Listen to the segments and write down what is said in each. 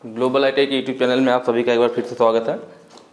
Global ITI के YouTube channel में आप सभी का एक बार फिर से स्वागत है।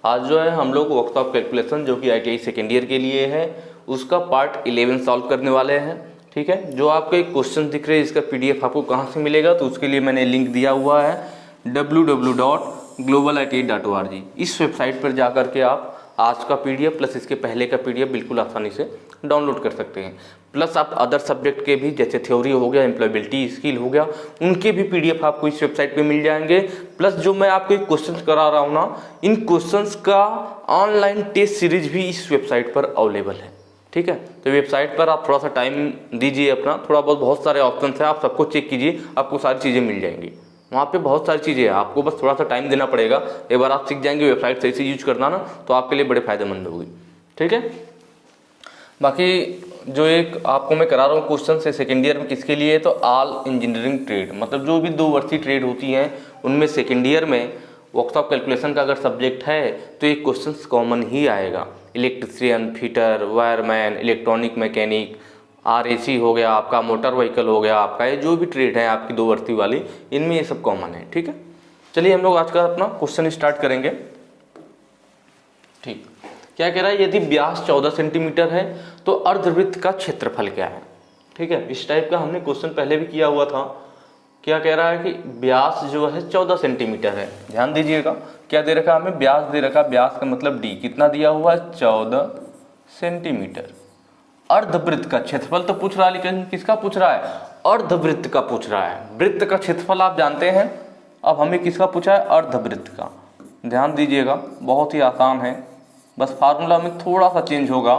आज जो है हम लोग वर्कशॉप कैलकुलेशन जो कि ITI सेकेंड ईयर के लिए है उसका पार्ट 11 सॉल्व करने वाले हैं। ठीक है, जो आपको एक क्वेश्चन दिख रहे हैं इसका PDF आपको कहाँ से मिलेगा, तो उसके लिए मैंने लिंक दिया हुआ है www.globaliti.org। इस वेबसाइट पर जा कर के आप आज का PDF प्लस इसके पहले का PDF बिल्कुल आसानी से डाउनलोड कर सकते हैं। प्लस आप अदर सब्जेक्ट के भी जैसे थ्योरी हो गया, एम्प्लॉयबिलिटी स्किल हो गया, उनके भी PDF आपको इस वेबसाइट पे मिल जाएंगे। प्लस जो मैं आपको एक क्वेश्चंस करा रहा हूँ ना, इन क्वेश्चंस का ऑनलाइन टेस्ट सीरीज भी इस वेबसाइट पर अवेलेबल है। ठीक है, तो वेबसाइट पर आप थोड़ा सा टाइम दीजिए अपना, थोड़ा बहुत सारे ऑप्शन है, आप सबको चेक कीजिए, आपको सारी चीज़ें मिल जाएंगी। वहाँ पे बहुत सारी चीज़ें हैं, आपको बस थोड़ा सा टाइम देना पड़ेगा। एक बार आप सीख जाएंगे वेबसाइट सही से यूज करना ना, तो आपके लिए बड़े फायदेमंद होगी। ठीक है, बाकी जो एक आपको मैं करा रहा हूँ क्वेश्चन से सेकेंड ईयर में किसके लिए, तो ऑल इंजीनियरिंग ट्रेड, मतलब जो भी 2 वर्षीय ट्रेड होती हैं उनमें सेकेंड ईयर में वर्कशॉप कैलकुलेशन का अगर सब्जेक्ट है तो ये क्वेश्चन कॉमन ही आएगा। Electrician, fitter, wireman, electronic mechanic, RAC हो गया आपका, मोटर व्हीकल हो गया आपका, ये जो भी ट्रेड है आपकी 2 वर्षीय वाली, इनमें ये सब कॉमन है। ठीक है, चलिए हम लोग आज का अपना क्वेश्चन स्टार्ट करेंगे। ठीक, क्या कह रहा है, यदि व्यास 14 सेंटीमीटर है तो अर्धवृत्त का क्षेत्रफल क्या है। ठीक है, इस टाइप का हमने क्वेश्चन पहले भी किया हुआ था। क्या कह रहा है कि व्यास जो है 14 सेंटीमीटर है। ध्यान दीजिएगा, क्या दे रखा है हमें, व्यास दे रखा, व्यास का मतलब D कितना दिया हुआ है, 14 सेंटीमीटर। अर्धवृत्त का क्षेत्रफल तो पूछ रहा है, लेकिन किसका पूछ रहा है, अर्धवृत्त का पूछ रहा है। वृत्त का क्षेत्रफल आप जानते हैं, अब हमें किसका पूछा है, अर्धवृत्त का। ध्यान दीजिएगा, बहुत ही आसान है, बस फार्मूला में थोड़ा सा चेंज होगा।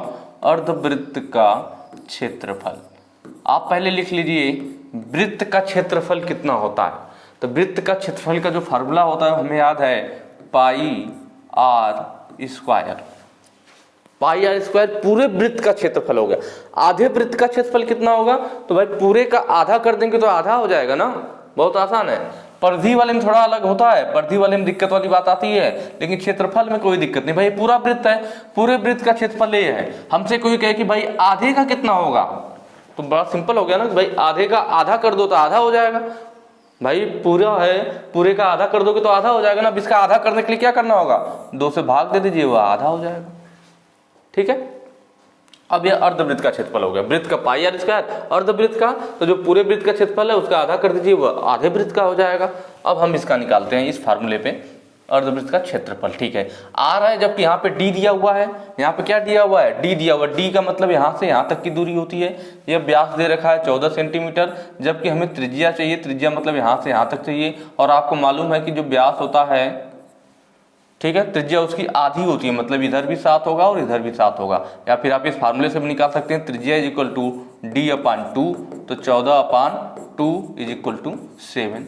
अर्धवृत्त का क्षेत्रफल आप पहले लिख लीजिए, वृत्त का क्षेत्रफल कितना होता है। तो वृत्त का क्षेत्रफल का जो फार्मूला होता है हमें याद है, pi r square. Pi r square पूरे वृत्त का क्षेत्रफल हो गया। आधे वृत्त का क्षेत्रफल कितना होगा, तो भाई पूरे का आधा कर देंगे तो आधा हो जाएगा ना, बहुत आसान है। परिधि वाले में थोड़ा अलग होता है, परिधि वाले में दिक्कत वाली बात आती है, लेकिन क्षेत्रफल में कोई दिक्कत नहीं। भाई पूरा वृत्त है, पूरे वृत्त का क्षेत्रफल ये है। हमसे कोई कहे कि भाई आधे का कितना होगा, तो बड़ा सिंपल हो गया ना, भाई आधे का आधा कर दो तो आधा हो जाएगा। भाई पूरा है, पूरे का आधा कर दोगे तो आधा हो जाएगा ना। अब इसका आधा करने के लिए क्या करना होगा, 2 से भाग दे दीजिए, वह आधा हो जाएगा। ठीक है, अब यह अर्धवृत्त का क्षेत्रफल हो गया। वृत्त का पाई आर स्क्वायर, अर्धवृत्त का तो जो पूरे वृत्त का क्षेत्रफल है उसका आधा कर दीजिए, वह आधे वृत्त का हो जाएगा। अब हम इसका निकालते हैं इस फार्मूले पे, अर्धवृत्त का क्षेत्रफल। ठीक है, आर है, जबकि यहाँ पे D दिया हुआ है, यहाँ पे क्या दिया हुआ है, D दिया हुआ है। D का मतलब यहाँ से यहाँ तक की दूरी होती है। यह व्यास दे रखा है 14 सेंटीमीटर, जबकि हमें त्रिज्या चाहिए, त्रिज्या मतलब यहाँ से यहाँ तक चाहिए। और आपको मालूम है कि जो व्यास होता है, ठीक है, त्रिज्या उसकी आधी होती है, मतलब इधर भी 7 होगा और इधर भी 7 होगा। या फिर आप इस फार्मूले से भी निकाल सकते हैं, त्रिज्या इज इक्वल टू D/2, तो 14/2 इज इक्वल टू 7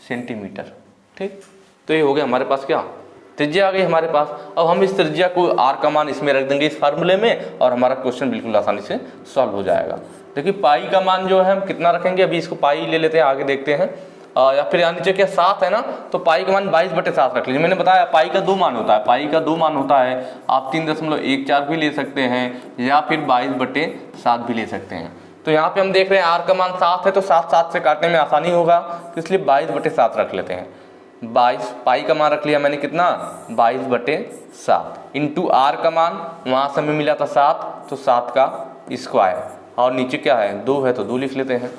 सेंटीमीटर। ठीक, तो ये हो गया हमारे पास क्या, त्रिज्या आ गई हमारे पास। अब हम इस त्रिज्या को R का मान इसमें रख देंगे इस फार्मूले में, और हमारा क्वेश्चन बिल्कुल आसानी से सॉल्व हो जाएगा। देखिए पाई का मान जो है हम कितना रखेंगे, अभी इसको पाई ले लेते हैं, आगे देखते हैं। या फिर यहाँ नीचे क्या 7 है ना, तो पाई का मान 22/7 रख लीजिए। मैंने बताया पाई का 2 मान होता है, पाई का 2 मान होता है। आप 3.14 भी ले सकते हैं, या फिर 22/7 भी ले सकते हैं। तो यहाँ पे हम देख रहे हैं R का मान 7 है, तो 7 से काटने में आसानी होगा, तो इसलिए 22/7 रख लेते हैं। 22 पाई का मान रख लिया मैंने कितना, 22/7 इंटू R का मान वहाँ से हमें मिला था 7, तो 7 का स्क्वायर, और नीचे क्या है 2 है तो 2 लिख लेते हैं।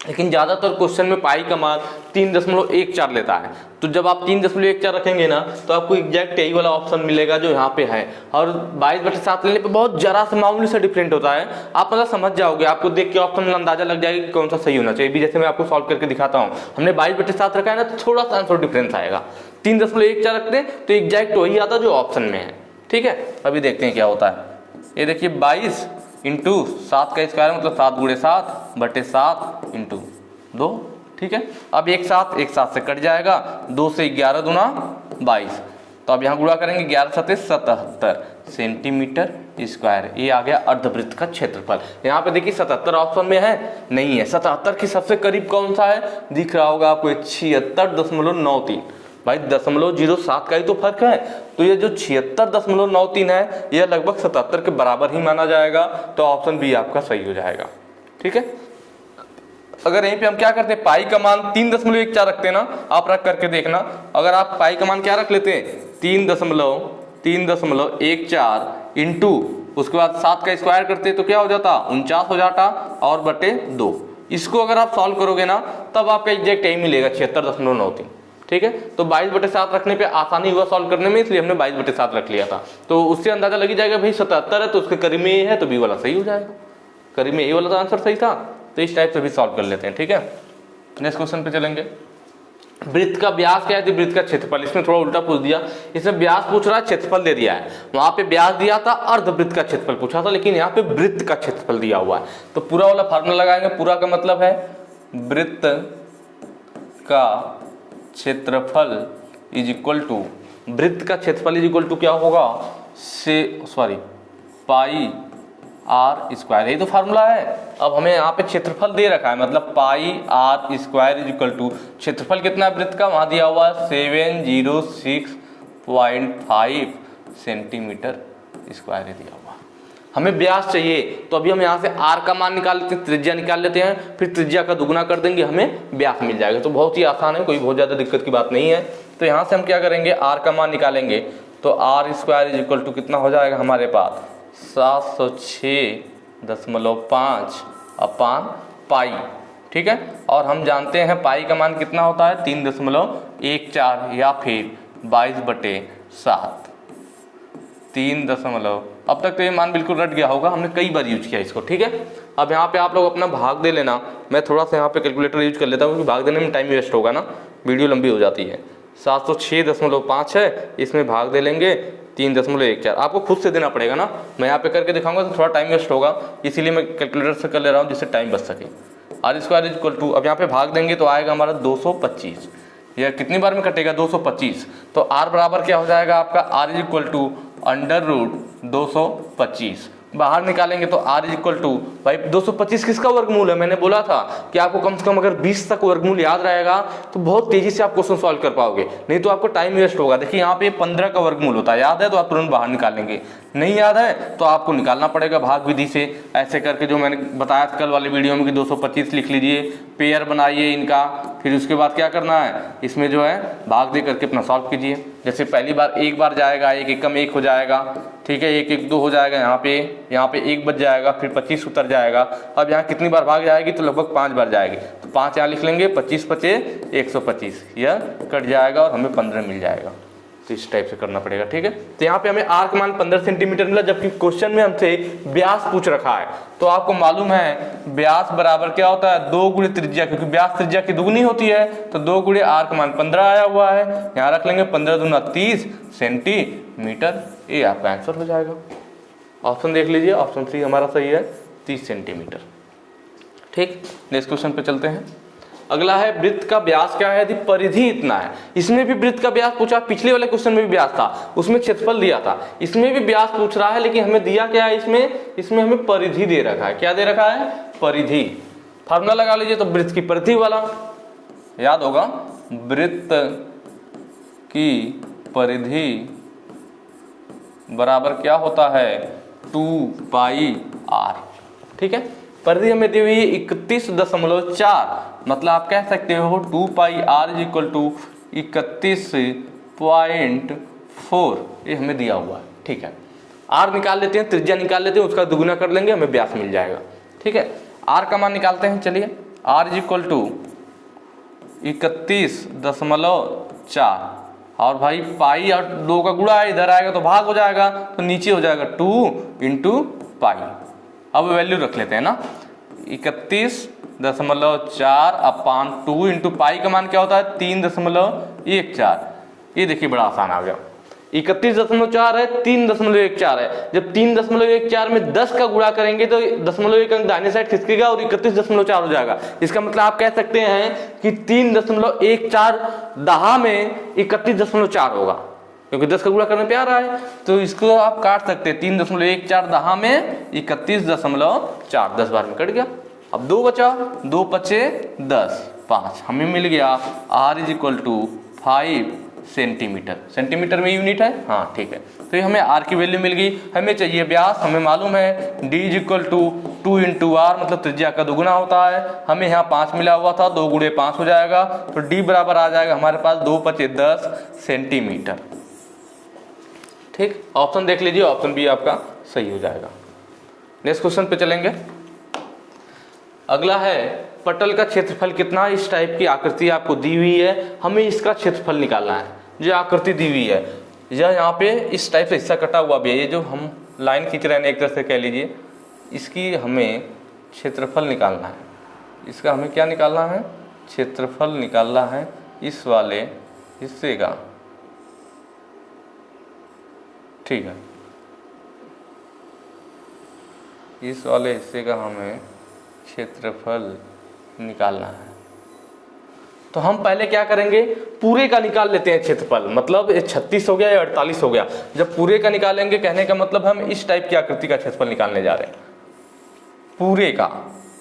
लेकिन ज़्यादातर क्वेश्चन में पाई का मान 3.14 लेता है, तो जब आप 3.14 रखेंगे ना, तो आपको एग्जैक्ट यही वाला ऑप्शन मिलेगा जो यहाँ पे है। और 22/7 लेने पे बहुत जरा सा मामूली सा डिफरेंट होता है, आप मतलब समझ जाओगे, आपको देख के ऑप्शन में अंदाजा लग जाएगा कि कौन सा सही होना चाहिए। भी जैसे मैं आपको सॉल्व करके दिखाता हूँ, हमने 22/7 रखा है ना, तो थोड़ा सा आंसर डिफरेंस आएगा। 3.14 रखते हैं तो एग्जैक्ट वही आता जो ऑप्शन में है। ठीक है, अभी देखते हैं क्या होता है। ये देखिए 22 इंटू 7 का स्क्वायर मतलब 7×7/7 इंटू 2। ठीक है, अब एक साथ से कट जाएगा, 2 से 11 दूना 22, तो अब यहाँ गुणा करेंगे, 11×7 = 77 सेंटीमीटर स्क्वायर। ये आ गया अर्धवृत्त का क्षेत्रफल। यहाँ पे देखिए 77 ऑप्शन में है, नहीं है। 77 के सबसे करीब कौन सा है, दिख रहा होगा आपको, 76.93। भाई 0.07 का ही तो फर्क है, तो ये जो 76.93 है, यह लगभग 77 के बराबर ही माना जाएगा, तो ऑप्शन बी आपका सही हो जाएगा। ठीक है, अगर यहीं पे हम क्या करते हैं, पाई का मान 3.14 रखते हैं ना, आप रख करके देखना, अगर आप पाई का मान क्या रख लेते हैं 3.14 इंटू उसके बाद 7 का स्क्वायर करते तो क्या हो जाता 49 हो जाता और बटे 2। इसको अगर आप सॉल्व करोगे ना तब आपका एग्जैक्ट यही मिलेगा 76.93। ठीक है, तो 22/7 रखने पे आसानी हुआ सॉल्व करने में, इसलिए हमने 22/7 रख लिया था। तो उससे अंदाजा लगी जाएगा भाई 77 है तो उसके करीब में ये है तो बी वाला सही हो जाएगा, करीब में ए वाला तो आंसर सही था। तो इस टाइप से भी सॉल्व कर लेते हैं। ठीक है, नेक्स्ट क्वेश्चन पे चलेंगे। वृत्त का व्यास क्या है, वृत्त का क्षेत्रफल। इसमें थोड़ा उल्टा पूछ दिया, इसमें व्यास पूछ रहा है, क्षेत्रफल दे दिया है। वहां पे व्यास दिया था, अर्धवृत्त का क्षेत्रफल पूछा था, लेकिन यहाँ पे वृत्त का क्षेत्रफल दिया हुआ है। तो पूरा वाला फार्मूला लगाएंगे, पूरा का मतलब है वृत्त का क्षेत्रफल इज इक्वल टू, वृत्त का क्षेत्रफल इज इक्वल टू क्या होगा पाई आर स्क्वायर, यही तो फार्मूला है। अब हमें यहाँ पे क्षेत्रफल दे रखा है, मतलब pi r square is equal to, क्षेत्रफल कितना है वृत्त का, वहां दिया हुआ है 706.5 सेंटीमीटर स्क्वायर दिया हुआ। हमें व्यास चाहिए तो अभी हम यहाँ से आर का मान निकाल लेते हैं, त्रिज्या निकाल लेते हैं, फिर त्रिज्या का दुगुना कर देंगे, हमें व्यास मिल जाएगा। तो बहुत ही आसान है, कोई बहुत ज़्यादा दिक्कत की बात नहीं है। तो यहाँ से हम क्या करेंगे, आर का मान निकालेंगे, तो R square is equal to कितना हो जाएगा हमारे पास 706.5 अपान पाई। ठीक है, और हम जानते हैं पाई का मान कितना होता है 3.14 या फिर 22/7। 3 अब तक तो ये मान बिल्कुल रट गया होगा, हमने कई बार यूज किया इसको। ठीक है, अब यहाँ पे आप लोग अपना भाग दे लेना, मैं थोड़ा सा यहाँ पे कैलकुलेटर यूज कर लेता हूँ क्योंकि भाग देने में टाइम वेस्ट होगा ना, वीडियो लंबी हो जाती है। 706.5 है, इसमें भाग दे लेंगे 3.14। आपको खुद से देना पड़ेगा ना, मैं यहाँ पे करके दिखाऊंगा तो थोड़ा टाइम वेस्ट होगा, इसीलिए मैं कैलकुलेटर से कर ले रहा हूँ जिससे टाइम बच सके। R square is equal to, अब यहाँ पे भाग देंगे तो आएगा हमारा 225, यह कितनी बार में कटेगा 225। तो आर बराबर क्या हो जाएगा आपका, आर इज इक्वल टू √225। बाहर निकालेंगे तो आर इज इक्वल टू, भाई 225 किसका वर्गमूल है, मैंने बोला था कि आपको कम से कम अगर 20 तक वर्गमूल याद रहेगा तो बहुत तेजी से आप क्वेश्चन सॉल्व कर पाओगे, नहीं तो आपको टाइम वेस्ट होगा। देखिए यहाँ पे 15 का वर्गमूल होता है, याद है तो आप तुरंत बाहर निकालेंगे, नहीं याद है तो आपको निकालना पड़ेगा भाग विधि से, ऐसे करके जो मैंने बताया था कल वाले वीडियो में कि 225 लिख लीजिए, पेयर बनाइए इनका, फिर उसके बाद क्या करना है, इसमें जो है भाग दे करके अपना सॉल्व कीजिए। जैसे पहली बार एक बार जाएगा, एक एकम 1 हो जाएगा, ठीक है, 1 1 2 हो जाएगा, यहाँ पे 1 बच जाएगा, फिर 25 उतर जाएगा। अब यहाँ कितनी बार भाग जाएगी, तो लगभग 5 बार जाएगी, तो 5 यहाँ लिख लेंगे, 25 पचे 125, यह कट जाएगा और हमें 15 मिल जाएगा। तो इस टाइप से करना पड़ेगा। ठीक है, तो यहाँ पे हमें आर का मान 15 सेंटीमीटर मिला, जबकि क्वेश्चन में हमसे व्यास पूछ रखा है। तो आपको मालूम है व्यास बराबर क्या होता है, 2 गुणे त्रिज्या, क्योंकि व्यास त्रिज्या की दुगनी होती है, तो 2 गुणे आर का मान 15 आया हुआ है, यहाँ रख लेंगे 15 दूना 30 सेंटीमीटर, ये आपका आंसर हो जाएगा। ऑप्शन देख लीजिए, ऑप्शन सी हमारा सही है, 30 सेंटीमीटर। ठीक, नेक्स्ट क्वेश्चन पे चलते हैं। अगला है वृत्त का व्यास क्या है, यदि परिधि इतना है। इसमें भी वृत्त का व्यास पूछा, पिछले वाले क्वेश्चन में भी व्यास था, उसमें क्षेत्रफल दिया था, इसमें भी व्यास पूछ रहा है, लेकिन हमें दिया क्या है, इसमें हमें परिधि दे रखा है। क्या दे रखा है, परिधि। फार्मूला लगा लीजिए, तो वृत्त की परिधि वाला याद होगा, वृत्त की परिधि बराबर क्या होता है 2πr। ठीक है, परिधि हमें दी हुई 31.4, मतलब आप कह सकते हो 2πr इज इक्वल टू 31.4, ये हमें दिया हुआ है। ठीक है, आर निकाल लेते हैं, त्रिज्या निकाल लेते हैं, उसका दुगुना कर लेंगे, हमें व्यास मिल जाएगा। ठीक है, आर का मान निकालते हैं, चलिए, आर इज इक्वल टू 31.4, और भाई पाई और 2 का गुणा है, इधर आएगा तो भाग हो जाएगा, तो नीचे हो जाएगा 2 × पाई। अब वैल्यू रख लेते हैं ना, 31.4 अपान 2 इंटू पाई का मान क्या होता है 3.14। ये देखिए बड़ा आसान आ गया, 31.4 है, 3.14 है, जब 3.14 में 10 का गुणा करेंगे तो 0.1 अंक दाहिने साइड खिसकेगा और 31.4 हो जाएगा। इसका मतलब आप कह सकते हैं कि 3.14 दहा में 31.4 होगा, क्योंकि 10 का गुणा करने पे आ रहा है, तो इसको आप काट सकते हैं, 3.14 दहा में 31.4, 10 बार में कट गया। अब 2 बचा, 2 पचे 10, 5 हमें मिल गया। R is equal to 5 centimetre. Centimetre में यूनिट है, हाँ ठीक है। तो ये हमें आर की वैल्यू मिल गई। हमें चाहिए व्यास, हमें मालूम है D is equal to 2 into R, मतलब त्रिज्या का दोगुना होता है। हमें यहाँ 5 मिला हुआ था, 2 गुणे 5 हो जाएगा, तो डी बराबर आ जाएगा हमारे पास 2 × 10 सेंटीमीटर। ठीक, ऑप्शन देख लीजिए, ऑप्शन बी आपका सही हो जाएगा। नेक्स्ट क्वेश्चन पे चलेंगे। अगला है पटल का क्षेत्रफल कितना। इस टाइप की आकृति आपको दी हुई है, हमें इसका क्षेत्रफल निकालना है। जो आकृति दी हुई है, यह यहाँ पे इस टाइप से हिस्सा कटा हुआ भी है, ये जो हम लाइन खींच रहे हैं एक तरह से कह लीजिए, इसकी हमें क्षेत्रफल निकालना है। इसका हमें क्या निकालना है, क्षेत्रफल निकालना है इस वाले हिस्से का। ठीक है, इस वाले हिस्से का हमें क्षेत्रफल निकालना है। तो हम पहले क्या करेंगे, पूरे का निकाल लेते हैं क्षेत्रफल। मतलब ये 36 हो गया या 48 हो गया। जब पूरे का निकालेंगे, कहने का मतलब हम इस टाइप की आकृति का क्षेत्रफल निकालने जा रहे हैं, पूरे का।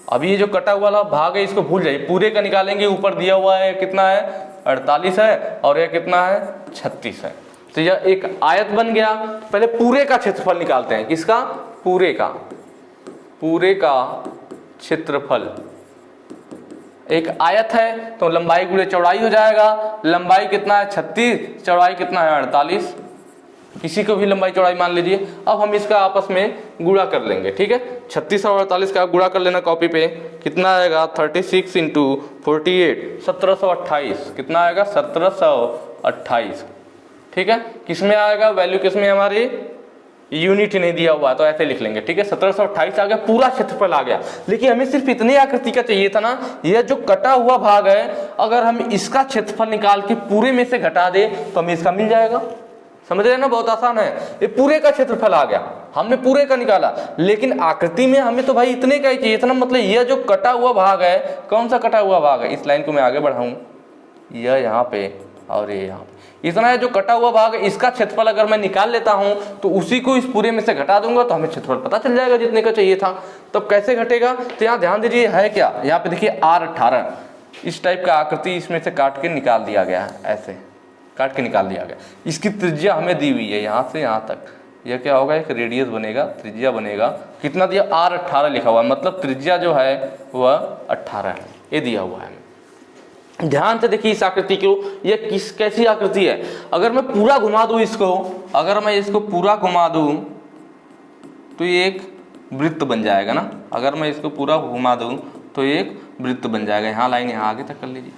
अभी ये जो कटा हुआ भाग है इसको भूल जाइए, पूरे का निकालेंगे। ऊपर दिया हुआ है कितना है, 48 है, और यह कितना है, 36 है। तो यह एक आयत बन गया। पहले पूरे का क्षेत्रफल निकालते हैं। किसका, पूरे का। पूरे का क्षेत्रफल, एक आयत है तो लंबाई गुणे चौड़ाई हो जाएगा। लंबाई कितना है, 36, चौड़ाई कितना है, 48। किसी को भी लंबाई चौड़ाई मान लीजिए। अब हम इसका आपस में गुणा कर लेंगे। ठीक है, 36 और 48 का गुणा कर लेना कॉपी पे। कितना आएगा, 36 इंटू 48, 1728। कितना आएगा, 1728। ठीक है, किसमें आएगा वैल्यू, किसमें हमारी यूनिट नहीं दिया हुआ है तो ऐसे लिख लेंगे। ठीक है, 1728 आ गया, पूरा क्षेत्रफल आ गया। लेकिन हमें सिर्फ इतनी आकृति का चाहिए था ना। यह जो कटा हुआ भाग है, अगर हम इसका क्षेत्रफल निकाल के पूरे में से घटा दे तो हमें इसका मिल जाएगा। समझ रहे हैं ना, बहुत आसान है। ये पूरे का क्षेत्रफल आ गया, हमने पूरे का निकाला। लेकिन आकृति में हमें तो भाई इतने का ही चाहिए था ना। मतलब यह जो कटा हुआ भाग है, कौन सा कटा हुआ भाग है, इस लाइन को मैं आगे बढ़ाऊं, यह यहाँ पे और ये यहाँ पे, इतना है जो कटा हुआ भाग है। इसका क्षेत्रफल अगर मैं निकाल लेता हूं तो उसी को इस पूरे में से घटा दूंगा तो हमें क्षेत्रफल पता चल जाएगा जितने का चाहिए था। तब कैसे घटेगा, तो यहाँ ध्यान दीजिए है क्या, यहाँ पे देखिए R18, इस टाइप का आकृति इसमें से काट के निकाल दिया गया है। ऐसे काट के निकाल दिया गया। इसकी त्रिज्या हमें दी हुई है यहाँ से यहाँ तक। यह क्या होगा, एक रेडियस बनेगा, त्रिज्या बनेगा। कितना दिया, R18 लिखा हुआ है, मतलब त्रिज्या जो है वह 18 है। ये दिया हुआ है। ध्यान से देखिए इस आकृति को, यह कैसी आकृति है। अगर मैं पूरा घुमा दूं इसको, अगर मैं इसको पूरा घुमा दूं तो ये एक वृत्त बन जाएगा ना। अगर मैं इसको पूरा घुमा दूं तो एक वृत्त बन जाएगा। यहाँ लाइन यहाँ आगे तक कर लीजिए।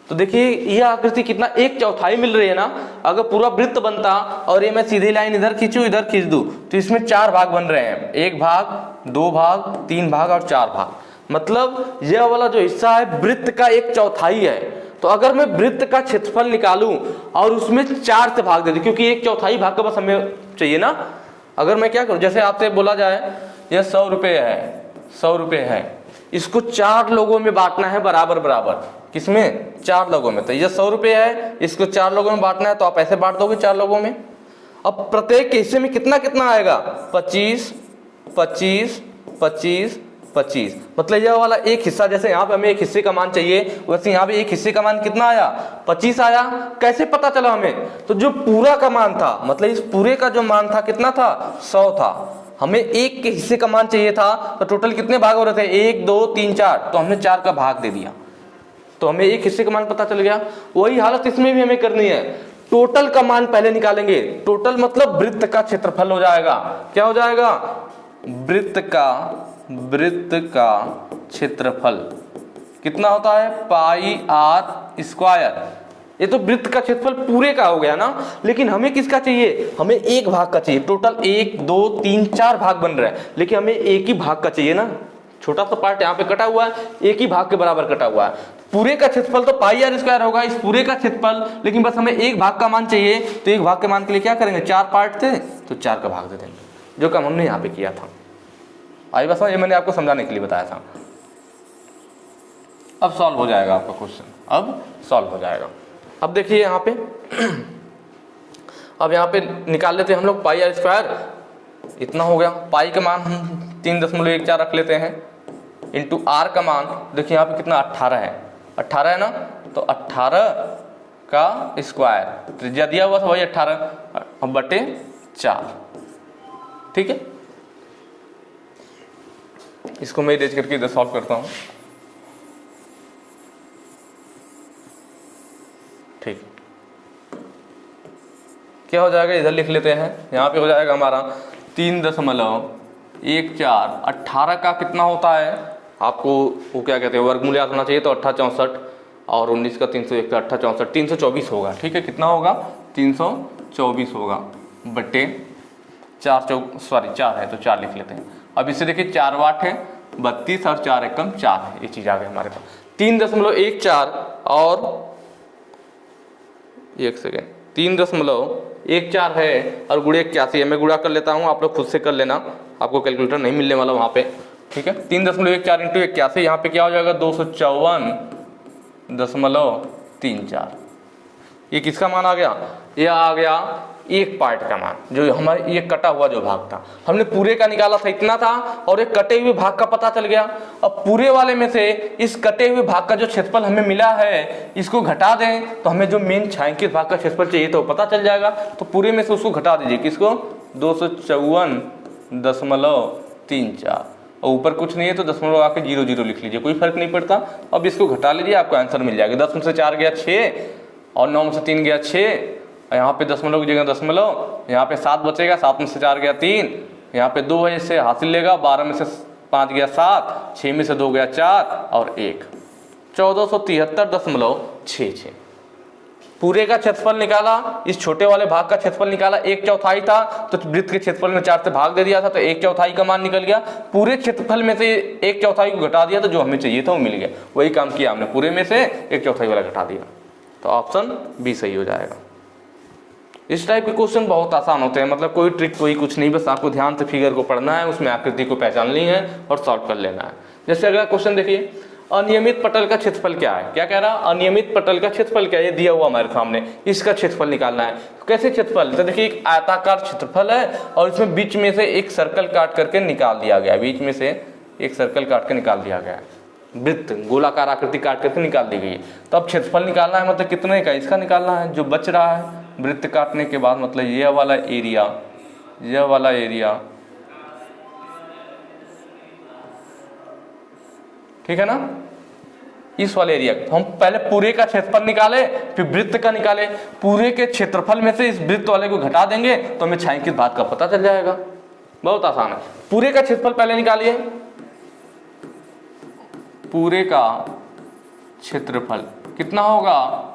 तो देखिए यह आकृति कितना, 1/4 मिल रही है ना। अगर पूरा वृत्त बनता और ये मैं सीधी लाइन इधर खींचूं, इधर खींच दूं, तो इसमें 4 भाग बन रहे हैं। 1 भाग, 2 भाग, 3 भाग और 4 भाग। मतलब यह वाला जो हिस्सा है वृत्त का 1/4 है। तो अगर मैं वृत्त का क्षेत्रफल निकालूं और उसमें 4 से भाग दे दूं, क्योंकि 1/4 भाग का बस हमें चाहिए ना। अगर मैं क्या करूं, जैसे आपसे बोला जाए यह 100 रुपये है, 100 रुपये है, इसको 4 लोगों में बांटना है बराबर बराबर। किसमें, 4 लोगों में। तो ये 100 रुपये है, इसको 4 लोगों में बांटना है तो आप ऐसे बांट दोगे 4 लोगों में। अब प्रत्येक के हिस्से में कितना कितना आएगा, 25, 25, 25, 25। मतलब यह वाला एक हिस्सा, जैसे यहाँ पे हमें एक हिस्से का मान चाहिए, वैसे यहाँ पे एक हिस्से का मान कितना आया, 25 आया। कैसे पता चला हमें, तो जो पूरा का मान था, मतलब इस पूरे का जो मान था कितना था, 100 था। हमें एक के हिस्से का मान चाहिए था, तो टोटल कितने भाग हो रहे थे, 1, 2, 3, 4, तो हमने 4 का भाग दे दिया, तो हमें एक हिस्से का मान पता चल गया। वही हालत इसमें भी हमें करनी है। टोटल का मान पहले निकालेंगे। टोटल मतलब वृत्त का क्षेत्रफल हो जाएगा। क्या हो जाएगा, वृत्त का क्षेत्रफल कितना होता है, पाई r स्क्वायर। ये तो वृत्त का क्षेत्रफल पूरे का हो गया ना। लेकिन हमें किसका चाहिए, हमें एक भाग का चाहिए। टोटल 1, 2, 3, 4 भाग बन रहे हैं, लेकिन हमें एक ही भाग का चाहिए ना। छोटा सा पार्ट यहाँ पे कटा हुआ है, एक ही भाग के बराबर कटा हुआ है। पूरे का क्षेत्रफल तो पाई r स्क्वायर होगा, इस पूरे का क्षेत्रफल। लेकिन बस हमें एक भाग का मान चाहिए, तो एक भाग के मान के लिए क्या करेंगे, 4 पार्ट थे तो 4 का भाग दे देंगे, जो काम हमने यहाँ पे किया था। आई बस ये मैंने आपको समझाने के लिए बताया था। अब सॉल्व हो जाएगा आपका क्वेश्चन, अब सॉल्व हो जाएगा। अब देखिए यहाँ पे अब यहाँ पे निकाल लेते हैं हम लोग पाई r स्क्वायर, इतना हो गया। पाई का मान हम 3.14 रख लेते हैं, इंटू r का मान देखिए यहाँ पे कितना 18 है, 18 है ना। तो 18 का स्क्वायर, त्रिज्या दिया हुआ था वही 18/4। ठीक है, इसको मैं इरेज करके इधर सॉल्व करता हूं। ठीक, क्या हो जाएगा इधर लिख लेते हैं। यहाँ पे हो जाएगा हमारा 3.14। 18 का कितना होता है आपको वो क्या कहते हैं वर्गमूल याद होना चाहिए, तो 1864 और 19 का 301 का 1864 324 होगा। ठीक है, कितना होगा 324 होगा बटे 4 है तो 4 लिख लेते हैं। अब इससे देखिए 4 वाट है 32 और 4 एकम 4 है, ये चीज आ गई हमारे पास। 3.14 और 1 सेकेंड 3.14 है और गुणे 81 है। मैं गुणा कर लेता हूँ, आप लोग खुद से कर लेना, आपको कैलकुलेटर नहीं मिलने वाला वहाँ पे। ठीक है, 3.14 इंटू 81, यहाँ पे क्या हो जाएगा 254.34। ये किसका मान आ गया, ये आ गया एक पार्ट का मान, जो हमारे ये कटा हुआ जो भाग था। हमने पूरे का निकाला था इतना था और एक कटे हुए भाग का पता चल गया। अब पूरे वाले में से इस कटे हुए भाग का जो क्षेत्रफल हमें मिला है इसको घटा दें तो हमें जो मेन छायांकित भाग का क्षेत्रफल चाहिए तो पता चल जाएगा। तो पूरे में से उसको घटा दीजिए, किसको 254.34 और ऊपर कुछ नहीं है तो दशमलव आके 00 लिख लीजिए, कोई फर्क नहीं पड़ता। अब इसको घटा लीजिए, आपको आंसर मिल जाएगा। 10 में से 4 गया 6 और 9 में से 3 गया 6, यहाँ पे दशमलव की जगह दशमलव, यहाँ पे 7 बचेगा, 7 में से 4 गया 3, यहाँ पे 2 है इससे हासिल लेगा, 12 में से 5 गया 7, 6 में से 2 गया 4 और 1, 1473.66। पूरे का क्षेत्रफल निकाला, इस छोटे वाले भाग का क्षेत्रफल निकाला, 1/4 था तो वृत्त के क्षेत्रफल में 4 से भाग दे दिया था तो 1/4 का मान निकल गया। पूरे क्षेत्रफल में से 1/4 को घटा दिया तो जो हमें चाहिए था वो मिल गया। वही काम किया हमने, पूरे में से 1/4 वाला घटा दिया, तो ऑप्शन बी सही हो जाएगा। इस टाइप के क्वेश्चन बहुत आसान होते हैं, मतलब कोई ट्रिक कोई कुछ नहीं, बस आपको ध्यान से फिगर को पढ़ना है, उसमें आकृति को पहचाननी है और सॉल्व कर लेना है। जैसे अगला क्वेश्चन देखिए, अनियमित पटल का क्षेत्रफल क्या है। क्या कह रहा है, अनियमित पटल का क्षेत्रफल क्या है, ये दिया हुआ हमारे सामने, इसका क्षेत्रफल निकालना है। तो कैसे क्षेत्रफल, तो देखिए एक आयताकार क्षेत्रफल है और इसमें बीच में से एक सर्कल काट करके निकाल दिया गया, बीच में से एक सर्कल काट के निकाल दिया गया है, वृत्त गोलाकार आकृति काट करके निकाल दी गई है। तो अब क्षेत्रफल निकालना है, मतलब कितने का इसका निकालना है, जो बच रहा है वृत्त काटने के बाद, मतलब यह वाला एरिया, ठीक है ना, इस वाले एरिया। हम पहले पूरे का क्षेत्रफल निकाले फिर वृत्त का निकाले, पूरे के क्षेत्रफल में से इस वृत्त वाले को घटा देंगे तो हमें छायांकित भाग का पता चल जाएगा। बहुत आसान है। पूरे का क्षेत्रफल पहले निकालिए, पूरे का क्षेत्रफल कितना होगा,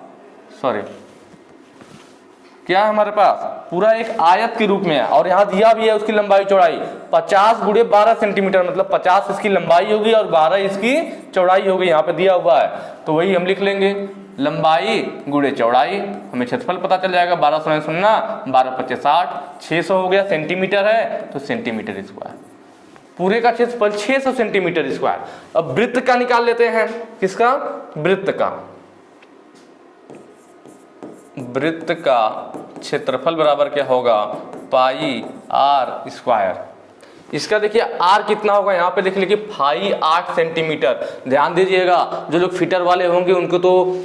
क्या है हमारे पास, पूरा एक आयत के रूप में है और यहाँ दिया भी है उसकी लंबाई चौड़ाई 50 × 12 सेंटीमीटर, मतलब 50 इसकी लंबाई होगी और 12 इसकी चौड़ाई होगी, यहाँ पे दिया हुआ है। तो वही हम लिख लेंगे, लंबाई गुणे चौड़ाई, हमें क्षेत्रफल पता चल जाएगा। 12 0 12 5 60, 600 हो गया, सेंटीमीटर है तो सेंटीमीटर स्क्वायर। पूरे का क्षेत्रफल 600 सेंटीमीटर स्क्वायर। अब वृत्त का निकाल लेते हैं, किसका, वृत्त का क्षेत्रफल बराबर क्या होगा, पाई r स्क्वायर। इसका देखिए r कितना होगा, यहाँ पे लिख लीजिए पाई 8 सेंटीमीटर। ध्यान दीजिएगा, जो लोग फिटर वाले होंगे उनको तो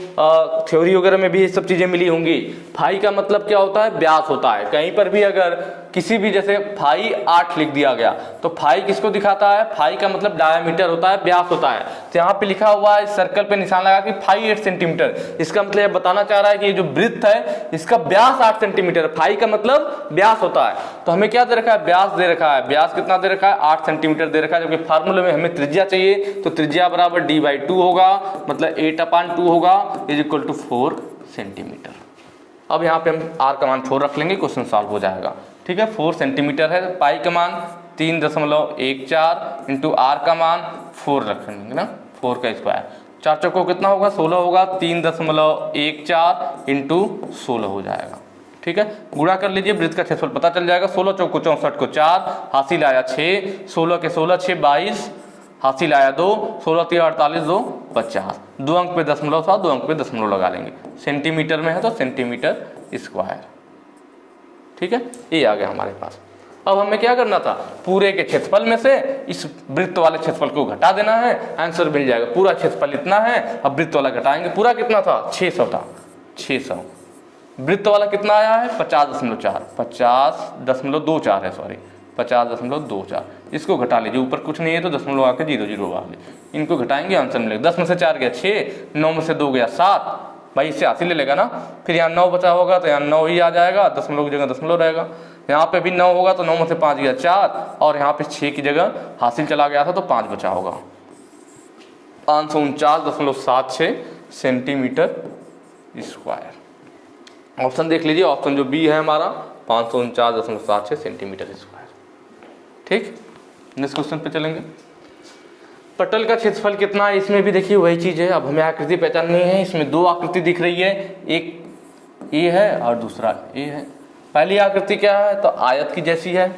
थ्योरी वगैरह में भी ये सब चीजें मिली होंगी। फाई का मतलब क्या होता है, व्यास होता है। कहीं पर भी अगर किसी भी जैसे फाई 8 लिख दिया गया तो फाई किसको दिखाता है, फाई का मतलब डायमीटर होता है, व्यास होता है। तो यहाँ पे लिखा हुआ है सर्कल पे निशान लगा कि फाई 8 सेंटीमीटर। इसका मतलब ये बताना चाह रहा है कि ये जो वृत्त है इसका व्यास 8 सेंटीमीटर, फाई का मतलब व्यास होता है। तो हमें क्या दे रखा है, व्यास दे रखा है। व्यास कितना दे रखा है, 8 सेंटीमीटर दे रखा है, जबकि फार्मूले में हमें त्रिज्या चाहिए। तो त्रिज्या बराबर d/2 होगा, मतलब 8/2 होगा = 4 सेंटीमीटर। अब यहाँ पे हम r का मान 4 रख लेंगे, क्वेश्चन सॉल्व हो जाएगा। ठीक है, 4 सेंटीमीटर है, पाई का मान 3.14 इंटू r का मान 4 रख लेंगे ना, 4 का स्क्वायर। 4 चौको कितना होगा, 16 होगा, 3.14 इंटू 16 हो जाएगा। ठीक है, गुणा कर लीजिए, वृत्त का क्षेत्रफल पता चल जाएगा। 16 चौको 64 को 4, हासिल आया 6, 16 के 16 6 22, हासिल आया 2, 16 3 48 2 50। 2 अंक पे दशमलव था, 2 अंक पे दशमलव लगा लेंगे। सेंटीमीटर में है तो सेंटीमीटर स्क्वायर। ठीक है, ये आ गया हमारे पास। अब हमें क्या करना था, पूरे के क्षेत्रफल में से इस वृत्त वाले क्षेत्रफल को घटा देना है, आंसर मिल जाएगा। पूरा क्षेत्रफल इतना है, अब वृत्त वाला घटाएंगे। पूरा कितना था, 600 था, 600। वृत्त वाला कितना आया है 50.4, 50.24 है, सॉरी 50.24। इसको घटा लीजिए, ऊपर कुछ नहीं है तो दशमलव आके 00 वाले, इनको घटाएंगे आंसर मिलेगा। 10 में से 4 गया 6, 9 में से 2 गया 7, भाई इससे 80 ले लेगा ना। फिर यहाँ 9 बचा होगा तो यहाँ 9 ही आ जाएगा, दशमलव की जगह दशमलव रहेगा। यहाँ पे भी 9 होगा तो 9 में से 5 गया 4, और यहाँ पे 6 की जगह हासिल चला गया था तो 5 बचा होगा। 549.76 सेंटीमीटर स्क्वायर। ऑप्शन देख लीजिए, ऑप्शन जो बी है हमारा 549.76 सेंटीमीटर स्क्वायर। ठीक, नेक्स्ट क्वेश्चन पे चलेंगे। पटल का क्षेत्रफल कितना है, इसमें भी देखिए वही चीज है। अब हमें आकृति पहचाननी है। इसमें दो आकृति दिख रही है, एक ए है और दूसरा ए है। पहली आकृति क्या है तो आयत की जैसी है,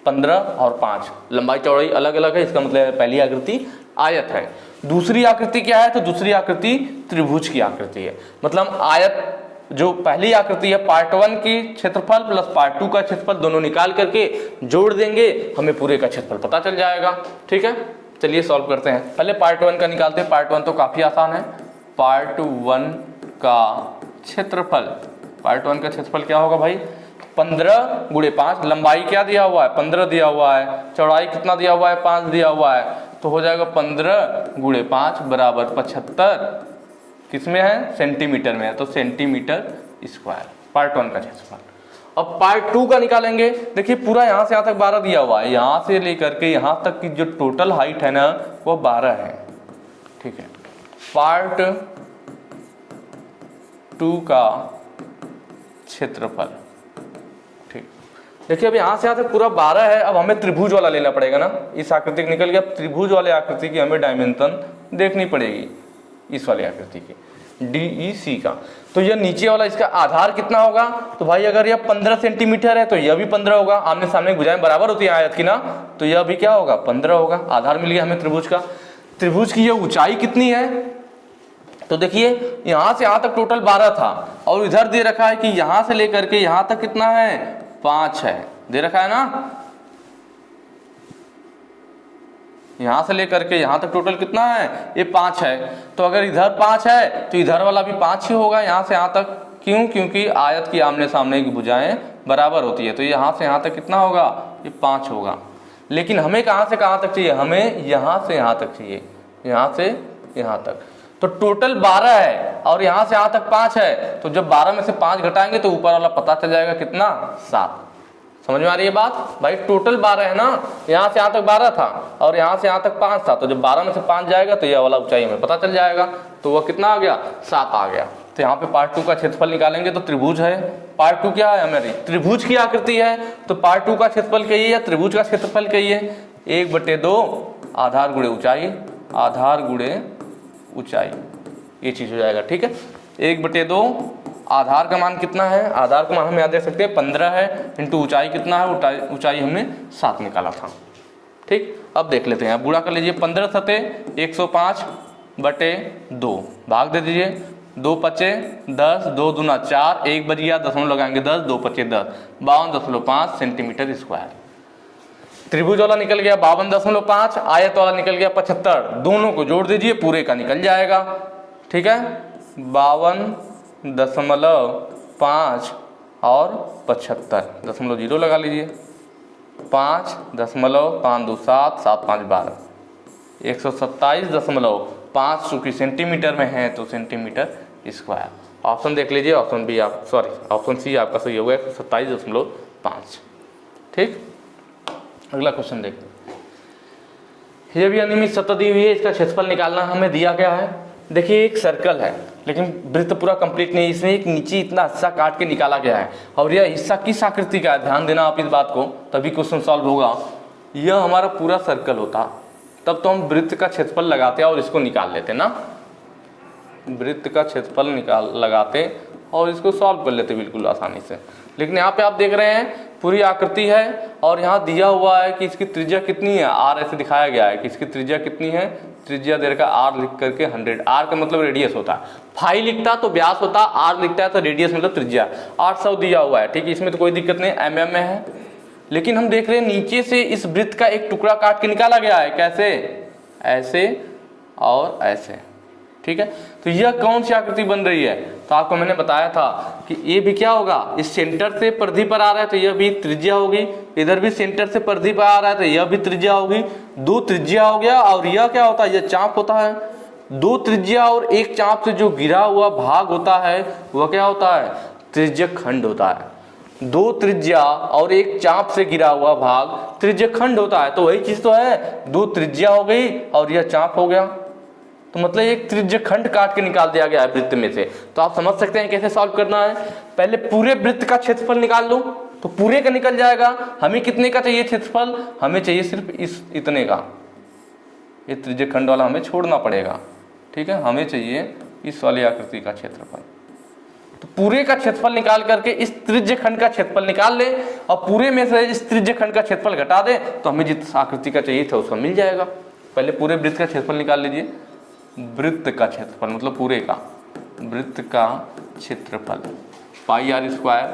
15 और 5, लंबाई चौड़ाई अलग अलग है, इसका मतलब पहली आकृति आयत है। दूसरी आकृति क्या है तो दूसरी आकृति त्रिभुज की आकृति है। मतलब आयत जो पहली आकृति है पार्ट 1 की क्षेत्रफल प्लस पार्ट 2 का क्षेत्रफल दोनों निकाल करके जोड़ देंगे, हमें पूरे का क्षेत्रफल पता चल जाएगा। ठीक है, चलिए सॉल्व करते हैं। पहले पार्ट 1 का निकालते हैं। पार्ट 1 तो काफी आसान है। पार्ट 1 का क्षेत्रफल, पार्ट 1 का क्षेत्रफल क्या होगा भाई 15 गुणे 5। लंबाई क्या दिया हुआ है 15 दिया हुआ है, चौड़ाई कितना दिया हुआ है 5 दिया हुआ है, तो हो जाएगा 15 गुणे 5 बराबर 75। किसमें है सेंटीमीटर में है, तो सेंटीमीटर स्क्वायर पार्ट 1 का क्षेत्रफल। अब पार्ट 2 का निकालेंगे। देखिए पूरा यहाँ से यहाँ तक 12 दिया हुआ है, यहाँ से लेकर के यहाँ तक की जो टोटल हाइट है ना वो 12 है। ठीक है, पार्ट 2 का क्षेत्रफल। ठीक, देखिए अब यहाँ से यहाँ तक पूरा 12 है। अब हमें त्रिभुज वाला लेना पड़ेगा ना, इस आकृति की निकल गया, त्रिभुज वाले आकृति की हमें डायमेंशन देखनी पड़ेगी, इस वाली आकृति की DEC का। तो यह नीचे वाला इसका आधार कितना होगा तो भाई अगर यह 15 सेंटीमीटर है तो यह भी 15 होगा। आमने सामने भुजाएं बराबर होती है आयत की ना, तो यह भी क्या होगा 15 होगा। आधार मिल गया हमें त्रिभुज का। त्रिभुज की यह ऊंचाई कितनी है तो देखिए यहां से यहां तक टोटल 12 था, और इधर दे रखा है कि यहां से लेकर के यहां तक कितना है 5 है, दे रखा है ना। यहां से लेकर के यहां तक टोटल कितना है ये 5 है। तो अगर इधर 5 है तो इधर वाला भी 5 ही होगा यहां से यहां तक। क्यों, क्योंकि आयत की आमने सामने की भुजाएं बराबर होती है, तो यहां से यहां तक कितना होगा ये 5 होगा। लेकिन हमें कहां से कहां तक चाहिए, हमें यहां से यहां तक चाहिए, यहां से यहां तक। तो टोटल 12 है और यहां से यहां तक 5 है, तो जब 12 में से 5 घटाएंगे तो ऊपर वाला पता चल जाएगा कितना 7। समझ में आ रही है बात भाई, टोटल 12 है ना, यहाँ से यहाँ तक 12 था और यहाँ से यहाँ तक 5 था, तो जब 12 में से 5 जाएगा तो यह वाला ऊंचाई हमें पता चल जाएगा, तो वह कितना आ गया 7 आ गया। तो यहाँ पे पार्ट 2 का क्षेत्रफल निकालेंगे तो त्रिभुज है। पार्ट 2 क्या है हमारी त्रिभुज की आकृति है, तो पार्ट 2 का क्षेत्रफल कहिए या त्रिभुज का क्षेत्रफल कहिए 1/2 आधार गुणे ऊंचाई, आधार गुणे ऊंचाई, ये चीज हो जाएगा। ठीक है, 1/2 आधार का मान कितना है, आधार का मान हम याद रख सकते हैं 15 है, इंटू ऊंचाई कितना है, ऊंचाई हमने 7 निकाला था। ठीक, अब देख लेते हैं, बूढ़ा कर लीजिए 15 सते 105/2 भाग दे दीजिए, 2 पचे 10, 2 दूना 4, 1 बच गया, दशमलव लगाएंगे 10, 2 पचे 10, 52.5 सेंटीमीटर स्क्वायर। त्रिभुज वाला निकल गया 52.5, आयत वाला निकल गया 75, दोनों को जोड़ दीजिए पूरे का निकल जाएगा। ठीक है, 52.5 और 75, दशमलव 0 लगा लीजिए, 5.527, 7 5 12, 127.5 चूंकि सेंटीमीटर में है तो सेंटीमीटर स्क्वायर। ऑप्शन देख लीजिए, ऑप्शन बी आप सॉरी ऑप्शन सी आपका सही होगा 127.5। ठीक, अगला क्वेश्चन देखते हैं। ये भी अनियमित सतह दी हुई है, इसका क्षेत्रफल निकालना हमें दिया गया है। देखिए एक सर्कल है लेकिन वृत्त पूरा कंप्लीट नहीं है, इसमें एक नीचे इतना हिस्सा काट के निकाला गया है, और यह हिस्सा किस आकृति का है, ध्यान देना आप इस बात को, तभी क्वेश्चन सॉल्व होगा। यह हमारा पूरा सर्कल होता तब तो हम वृत्त का क्षेत्रफल लगाते और इसको निकाल लेते ना, वृत्त का क्षेत्रफल लगाते और इसको सॉल्व कर लेते बिल्कुल आसानी से। लेकिन यहाँ पे आप देख रहे हैं पूरी आकृति है और यहाँ दिया हुआ है कि इसकी त्रिज्या कितनी है, r ऐसे दिखाया गया है कि इसकी त्रिज्या कितनी है, त्रिज्या दे रखा r लिख करके 100, r का मतलब रेडियस होता है, फाई लिखता तो व्यास होता, r लिखता है तो रेडियस मतलब त्रिज्या, 800 दिया हुआ है। ठीक है, इसमें तो कोई दिक्कत नहीं, mm में है। लेकिन हम देख रहे हैं नीचे से इस वृत्त का एक टुकड़ा काट के निकाला गया है, कैसे, ऐसे और ऐसे, ठीक है। तो यह कौन सी आकृति बन रही है, तो आपको मैंने बताया था कि ये भी क्या होगा, इस सेंटर से परिधि पर आ रहा है तो यह भी त्रिज्या होगी, इधर भी सेंटर से परिधि पर आ रहा है तो यह भी त्रिज्या होगी, दो त्रिज्या हो गया। और यह क्या होता है, यह चाप होता है। दो त्रिज्या और एक चाप से जो गिरा हुआ भाग होता है वह क्या होता है, त्रिज्यक खंड होता है। दो त्रिज्या और एक चाप से गिरा हुआ भाग त्रिज्यक खंड होता है। तो वही चीज तो है, दो त्रिज्या हो गई और यह चाप हो गया, तो मतलब एक त्रिज्यक खंड काट के निकाल दिया गया है वृत्त में से। तो आप समझ सकते हैं कैसे सॉल्व करना है। पहले पूरे वृत्त का क्षेत्रफल निकाल लो तो पूरे का निकल जाएगा। हमें कितने का चाहिए क्षेत्रफल, हमें चाहिए सिर्फ इस इतने का, ये त्रिज्यक खंड वाला हमें छोड़ना पड़ेगा, ठीक है। हमें चाहिए इस वाली आकृति का क्षेत्रफल। तो पूरे का क्षेत्रफल निकाल करके इस त्रिज्यक खंड का क्षेत्रफल निकाल ले और पूरे में से इस त्रिज्यक खंड का क्षेत्रफल घटा दे तो हमें जिस आकृति का चाहिए था उसका मिल जाएगा। पहले पूरे वृत्त का क्षेत्रफल निकाल लीजिए। वृत्त का क्षेत्रफल मतलब पूरे का, वृत्त का क्षेत्रफल पाई आर स्क्वायर,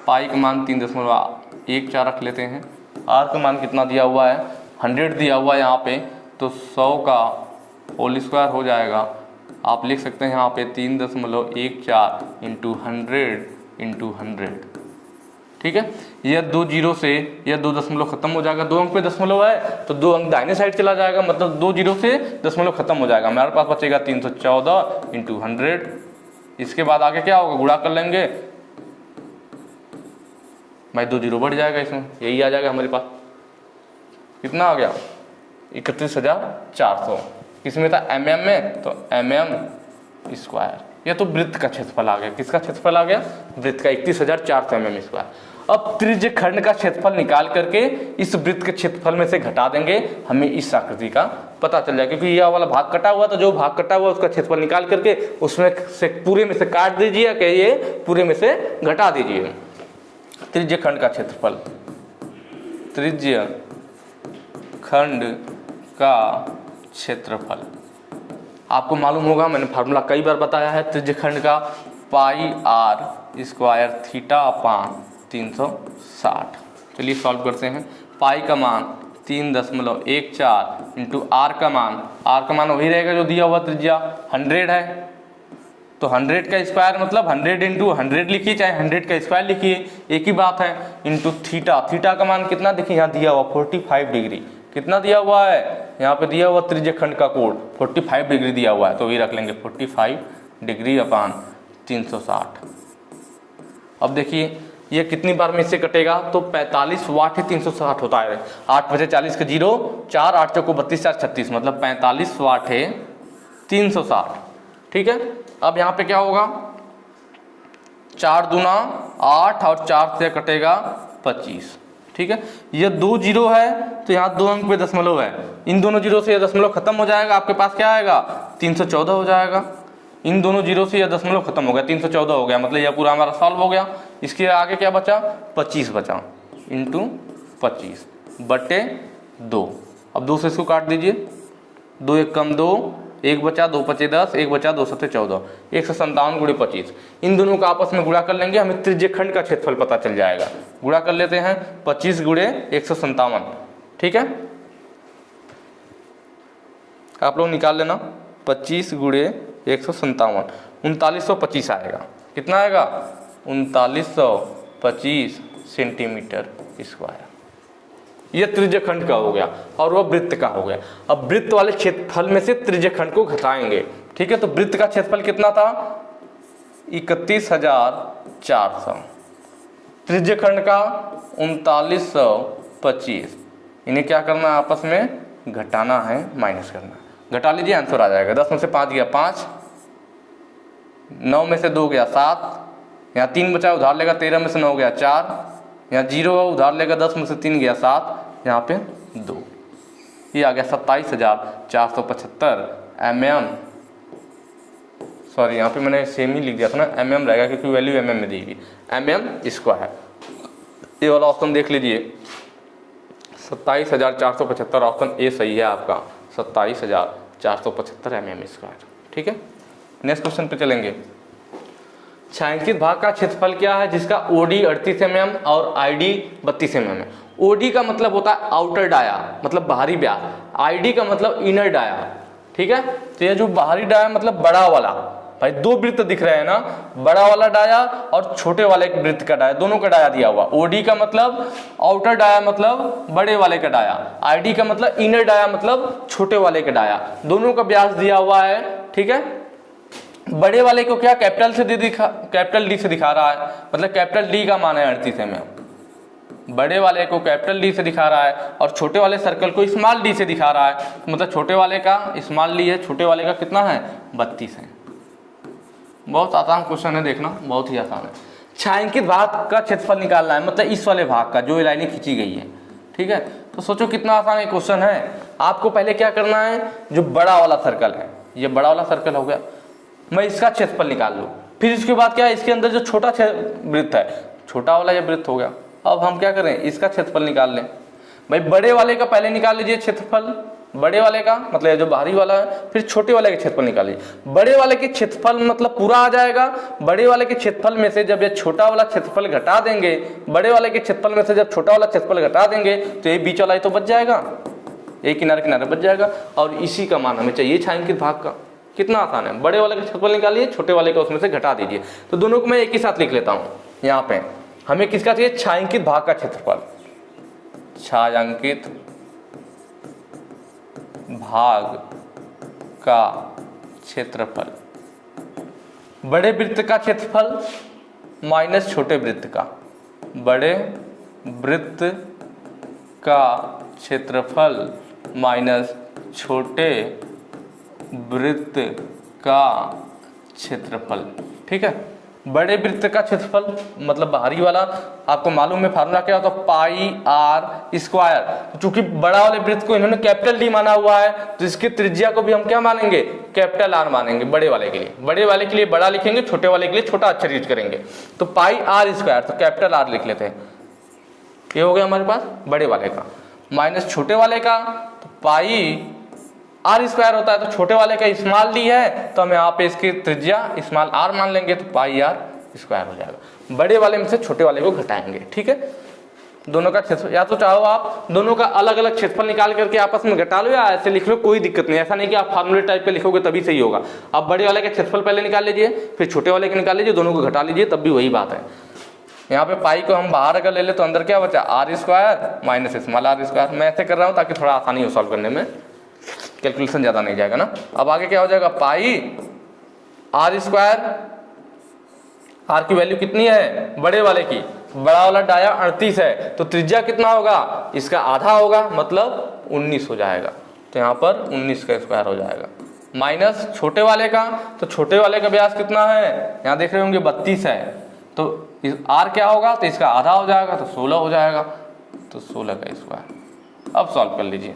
पाई का मान 3.14 रख लेते हैं। आर का मान कितना दिया हुआ है, 100 दिया हुआ है यहाँ पे, तो 100 का होल स्क्वायर हो जाएगा। आप लिख सकते हैं यहाँ पे 3.14 इंटू 100, ठीक है। यह 2 जीरो से यह 2 दशमलव खत्म हो जाएगा, 2 अंक पे दशमलव है तो 2 अंक दाहिने साइड चला जाएगा, मतलब 2 जीरो से दशमलव खत्म हो जाएगा। हमारे पास बचेगा 314 इंटू 100। इसके बाद आगे क्या होगा, गुणा कर लेंगे भाई, 2 जीरो बढ़ जाएगा, इसमें यही आ जाएगा हमारे पास। कितना आ गया, 31,400। किसमें था, mm में, तो mm स्क्वायर। यह तो वृत्त का क्षेत्रफल आ गया। किसका क्षेत्रफल आ गया, वृत्त का, 31,400 mm स्क्वायर। अब त्रिज्यक खंड का क्षेत्रफल निकाल करके इस वृत्त के क्षेत्रफल में से घटा देंगे, हमें इस आकृति का पता चल जाएगा। क्योंकि यह वाला भाग कटा हुआ, तो जो भाग कटा हुआ उसका क्षेत्रफल निकाल करके उसमें से पूरे में से काट दीजिए, कि ये पूरे में से घटा दीजिए। त्रिज्यक खंड का क्षेत्रफल, त्रिज्यक खंड का क्षेत्रफल आपको मालूम होगा, मैंने फार्मूला कई बार बताया है त्रिज्यक खंड का, पाई आर स्क्वायर थीटा अपान 360। चलिए सॉल्व करते हैं। पाई का मान 3.14 इंटू आर का मान वही रहेगा जो दिया हुआ त्रिज्या 100 है, तो 100 का स्क्वायर मतलब 100 इंटू 100 लिखिए, चाहे 100 का स्क्वायर लिखिए, एक ही बात है। इंटू थीटा का मान कितना, देखिए यहाँ दिया हुआ 45 डिग्री। कितना दिया हुआ है, यहाँ पे दिया हुआ त्रिज्यक खंड का कोण 45 डिग्री दिया हुआ है, तो वही रख लेंगे 45 डिग्री अपान 360। अब देखिए ये कितनी बार में इससे कटेगा, तो 45 वाट है 360 होता है। 8 बजे 40 के 0, 4 8 चौको 32 4 36, मतलब 45 वाट है 360, ठीक है। अब यहाँ पे क्या होगा, 4 दूना 8 और 4 से कटेगा 25, ठीक है। ये 2 जीरो है तो यहाँ 2 अंक पे दशमलव है, इन दोनों जीरो से ये दशमलव खत्म हो जाएगा, आपके पास क्या आएगा 314 हो जाएगा। इन दोनों जीरो से यह दशमलव खत्म हो गया, 314 हो गया, मतलब यह पूरा हमारा सॉल्व हो गया। इसके आगे क्या बचा, 25 बचा, इंटू 25 बटे 2। अब 2 से इसको काट दीजिए, 2 एक कम 2, 1 बचा, 2 पचे 10, 1 बचा, 2 सत्ते 14, 157 गुणे 25। इन दोनों का आपस में गुणा कर लेंगे, हमें त्रिज्यक खंड का क्षेत्रफल पता चल जाएगा। गुणा कर लेते हैं, 25 गुणे 157, ठीक है। आप लोग निकाल लेना, 25 गुणे 157, 3925 आएगा। कितना आएगा, 3925 सेंटीमीटर स्क्वायर। यह त्रिज्यक खंड का हो गया और वह वृत्त का हो गया। अब वृत्त वाले क्षेत्रफल में से त्रिज्यक खंड को घटाएंगे, ठीक है। तो वृत्त का क्षेत्रफल कितना था, 31,400, त्रिज्यक खंड का 3925। इन्हें क्या करना है, आपस में घटाना है, माइनस करना। घटा लीजिए, आंसर आ जाएगा। 10 में से 5 गया 5, 9 में से 2 गया 7, यहाँ 3 बचा उधार लेगा, 13 में से 9 गया 4, यहाँ 0 उधार लेगा, 10 में से 3 गया 7, यहाँ पे 2, ये आ गया 27,475 mm। सॉरी, यहाँ पे मैंने सेम ही लिख दिया था ना, mm रहेगा क्योंकि वैल्यू mm में देगी, mm स्क्वायर। ये वाला ऑप्शन देख लीजिए, 27,475, ऑप्शन ए सही है आपका, 27,475 mm स्क्वायर, ठीक है। नेक्स्ट क्वेश्चन पे चलेंगे। छायांकित भाग का क्षेत्रफल क्या है जिसका ओडी 38 mm और आईडी 32 mm है। ओडी का मतलब होता है आउटर डाया, मतलब बाहरी व्यास, आईडी का मतलब इनर डाया, ठीक है। तो ये जो बाहरी डाया मतलब बड़ा वाला, भाई दो वृत्त दिख रहे हैं ना, बड़ा वाला डाया और छोटे वाले वृत्त का डाया, दोनों का डाया दिया हुआ। ओडी का मतलब आउटर डाया मतलब बड़े वाले का डाया, आईडी का मतलब इनर डाया मतलब छोटे वाले का डाया, दोनों का व्यास दिया हुआ है। ठीक है, बड़े वाले को क्या कैपिटल डी से दिखा रहा है, मतलब कैपिटल डी का मान है 38 mm। बड़े वाले को कैपिटल डी से दिखा रहा है और छोटे वाले सर्कल को स्मॉल डी से दिखा रहा है, मतलब छोटे वाले का स्मॉल डी है, छोटे वाले का कितना है 32 है। बहुत आसान क्वेश्चन है, देखना बहुत ही आसान है। छायांकित भाग का क्षेत्रफल निकालना है, मतलब इस वाले भाग का जो लाइनें खींची गई है। ठीक है, तो सोचो कितना आसान ये क्वेश्चन है। आपको पहले क्या करना है, जो बड़ा वाला सर्कल है, ये बड़ा वाला सर्कल हो गया, मैं इसका क्षेत्रफल निकाल लूँ। फिर इसके बाद क्या है, इसके अंदर जो छोटा वृत्त है, छोटा वाला ये वृत्त हो गया। अब हम क्या करें, इसका क्षेत्रफल निकाल लें। भाई बड़े वाले का पहले निकाल लीजिए क्षेत्रफल, बड़े वाले का मतलब जो बाहरी वाला है, फिर छोटे वाले के क्षेत्रफल निकालिए। बड़े वाले के क्षेत्रफल मतलब पूरा आ जाएगा। बड़े वाले के क्षेत्रफल में से जब ये छोटा वाला क्षेत्रफल घटा देंगे, बड़े वाले के क्षेत्रफल में से जब छोटा वाला क्षेत्रफल घटा देंगे तो ये बीच वाला ही तो बच जाएगा, एक किनारे किनारे बच जाएगा। और इसी का मान हमें चाहिए छायांकित भाग का। कितना आसान है, बड़े वाले का क्षेत्रफल निकालिए, छोटे वाले का उसमें से घटा दीजिए। तो दोनों को मैं एक ही साथ लिख लेता हूँ। यहाँ पे हमें किसका चाहिए, छायांकित भाग का क्षेत्रफल, छायांकित भाग का क्षेत्रफल, बड़े वृत्त का क्षेत्रफल माइनस छोटे वृत्त का, बड़े वृत्त का क्षेत्रफल माइनस छोटे वृत्त का क्षेत्रफल। ठीक है, बड़े वृत्त का क्षेत्रफल मतलब बाहरी वाला, आपको मालूम है फार्मूला क्या होता है, पाई आर स्क्वायर। चूंकि बड़ा वाले वृत्त को इन्होंने कैपिटल डी माना हुआ है, तो इसकी त्रिज्या को भी हम क्या मानेंगे, कैपिटल आर मानेंगे। बड़े वाले के लिए, बड़े वाले के लिए बड़ा लिखेंगे, छोटे वाले के लिए छोटा अक्षर यूज करेंगे। तो पाई आर स्क्वायर, तो कैपिटल आर लिख लेते हैं। ये हो गया हमारे पास बड़े वाले का, माइनस छोटे वाले का, तो पाई आर स्क्वायर होता है, तो छोटे वाले का स्मॉल डी है, तो हम यहाँ पे इसकी त्रिज्या स्मॉल आर मान लेंगे, तो पाई आर स्क्वायर हो जाएगा। बड़े वाले में से छोटे वाले को घटाएंगे। ठीक है, दोनों का क्षेत्रफल, या तो चाहो आप दोनों का अलग अलग क्षेत्रफल निकाल करके आपस में घटा लो, या ऐसे लिख लो, कोई दिक्कत नहीं। ऐसा नहीं कि आप फार्मूले टाइप पे लिखोगे तभी सही होगा। आप बड़े वाले का क्षेत्रफल पहले निकाल लीजिए, फिर छोटे वाले के निकाल लीजिए, दोनों को घटा लीजिए, तब भी वही बात है। यहाँ पे पाई को हम बाहर अगर ले ले तो अंदर क्या बचा, R square minus small R square. मैं ऐसे कर रहा हूँ ताकि थोड़ा आसानी हो सॉल्व करने में, कैलकुलेशन ज़्यादा नहीं जाएगा ना। अब आगे क्या हो जाएगा, पाई आर स्क्वायर, आर की वैल्यू कितनी है बड़े वाले की, बड़ा वाला डाया 38 है, तो त्रिज्या कितना होगा, इसका आधा होगा, मतलब 19 हो जाएगा। तो यहाँ पर 19 का स्क्वायर हो जाएगा, माइनस छोटे वाले का, तो छोटे वाले का व्यास कितना है, यहाँ देख रहे होंगे 32 है, तो आर क्या होगा, तो इसका आधा हो जाएगा, तो 16 हो जाएगा, तो 16 का स्क्वायर। अब सॉल्व कर लीजिए।